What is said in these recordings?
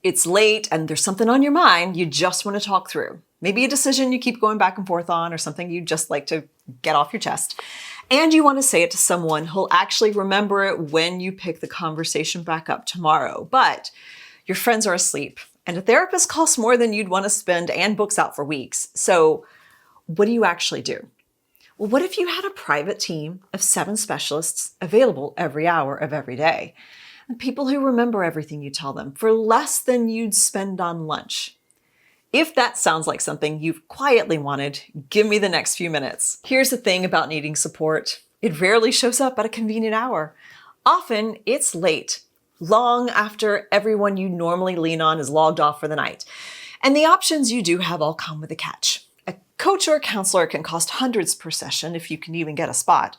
it's late and there's something on your mind you just want to talk through. Maybe a decision you keep going back and forth on, or something you just like to get off your chest. And you want to say it to someone who'll actually remember it when you pick the conversation back up tomorrow. But your friends are asleep, and a therapist costs more than you'd want to spend and books out for weeks. So what do you actually do? Well, what if you had a private team of 7 specialists available every hour of every day? And people who remember everything you tell them for less than you'd spend on lunch. If that sounds like something you've quietly wanted, give me the next few minutes. Here's the thing about needing support. It rarely shows up at a convenient hour. Often it's late, long after everyone you normally lean on is logged off for the night. And the options you do have all come with a catch. A coach or a counselor can cost hundreds per session if you can even get a spot.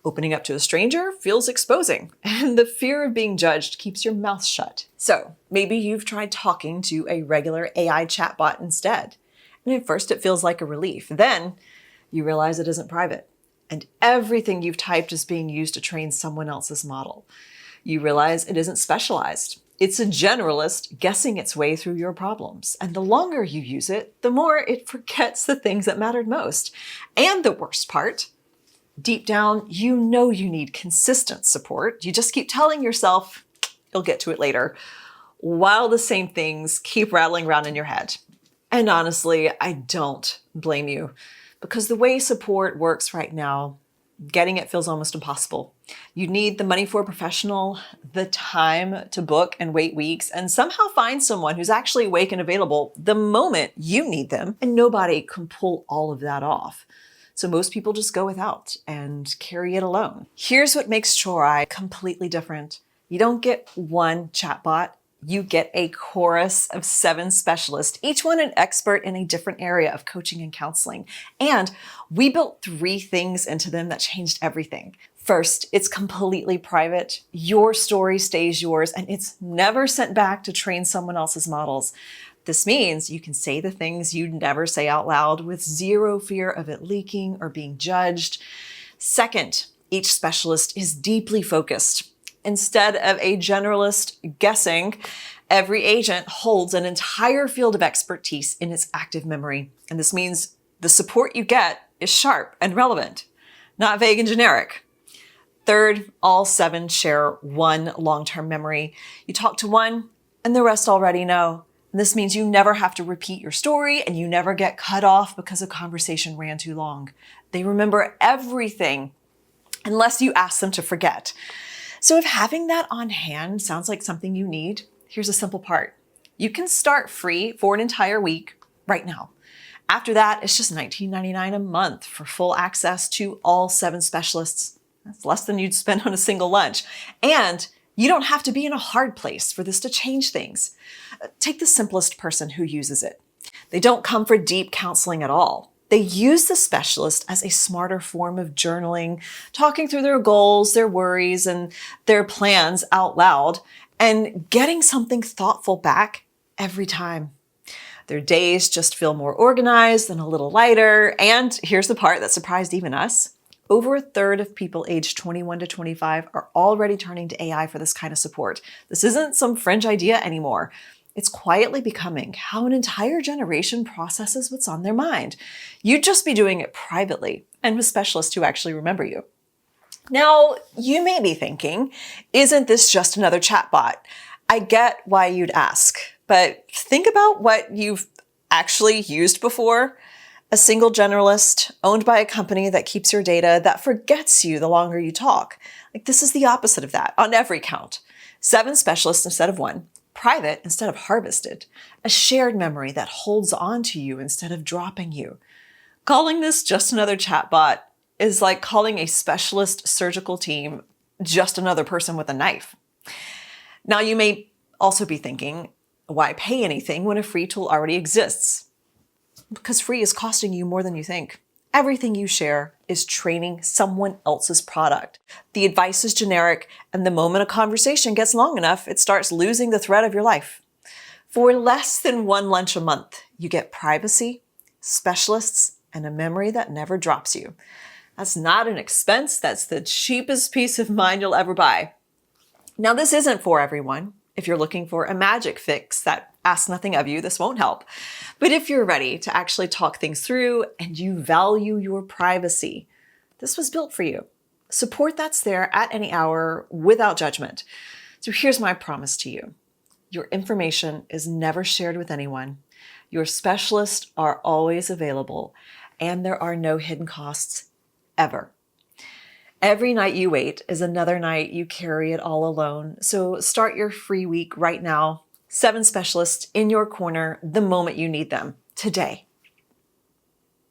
Opening up to a stranger feels exposing, and the fear of being judged keeps your mouth shut. So maybe you've tried talking to a regular AI chatbot instead. And at first it feels like a relief. Then you realize it isn't private, and everything you've typed is being used to train someone else's model. You realize it isn't specialized. It's a generalist guessing its way through your problems. And the longer you use it, the more it forgets the things that mattered most. And the worst part, deep down, you know you need consistent support. You just keep telling yourself, you'll get to it later, while the same things keep rattling around in your head. And honestly, I don't blame you, because the way support works right now, getting it feels almost impossible. You need the money for a professional, the time to book and wait weeks, and somehow find someone who's actually awake and available the moment you need them, and nobody can pull all of that off. So most people just go without and carry it alone. Here's what makes Chorai completely different. You don't get one chatbot, you get a chorus of 7 specialists, each one an expert in a different area of coaching and counseling. And we built 3 things into them that changed everything. First, it's completely private. Your story stays yours, and it's never sent back to train someone else's models. This means you can say the things you'd never say out loud with zero fear of it leaking or being judged. Second, each specialist is deeply focused. Instead of a generalist guessing, every agent holds an entire field of expertise in its active memory. And this means the support you get is sharp and relevant, not vague and generic. Third, all 7 share one long-term memory. You talk to one, and the rest already know. This means you never have to repeat your story, and you never get cut off because a conversation ran too long. They remember everything unless you ask them to forget. So if having that on hand sounds like something you need, here's a simple part. You can start free for an entire week right now. After that, it's just $19.99 a month for full access to all 7 specialists. That's less than you'd spend on a single lunch. And you don't have to be in a hard place for this to change things. Take the simplest person who uses it. They don't come for deep counseling at all. They use the specialist as a smarter form of journaling, talking through their goals, their worries, and their plans out loud, and getting something thoughtful back every time. Their days just feel more organized and a little lighter. And here's the part that surprised even us. Over a third of people aged 21 to 25 are already turning to AI for this kind of support. This isn't some fringe idea anymore. It's quietly becoming how an entire generation processes what's on their mind. You'd just be doing it privately and with specialists who actually remember you. Now, you may be thinking, isn't this just another chatbot? I get why you'd ask, but think about what you've actually used before. A single generalist owned by a company that keeps your data, that forgets you the longer you talk. This is the opposite of that on every count. 7 specialists instead of 1. Private instead of harvested. A shared memory that holds on to you instead of dropping you. Calling this just another chatbot is like calling a specialist surgical team just another person with a knife. Now, you may also be thinking, why pay anything when a free tool already exists? Because free is costing you more than you think. Everything you share is training someone else's product. The advice is generic, and the moment a conversation gets long enough, it starts losing the thread of your life. For less than 1 lunch a month, you get privacy, specialists, and a memory that never drops you. That's not an expense. That's the cheapest peace of mind you'll ever buy. Now, this isn't for everyone. If you're looking for a magic fix that asks nothing of you, this won't help. But if you're ready to actually talk things through and you value your privacy, this was built for you. Support that's there at any hour without judgment. So here's my promise to you. Your information is never shared with anyone. Your specialists are always available, and there are no hidden costs ever. Every night you wait is another night you carry it all alone. So start your free week right now. 7 specialists in your corner the moment you need them, today.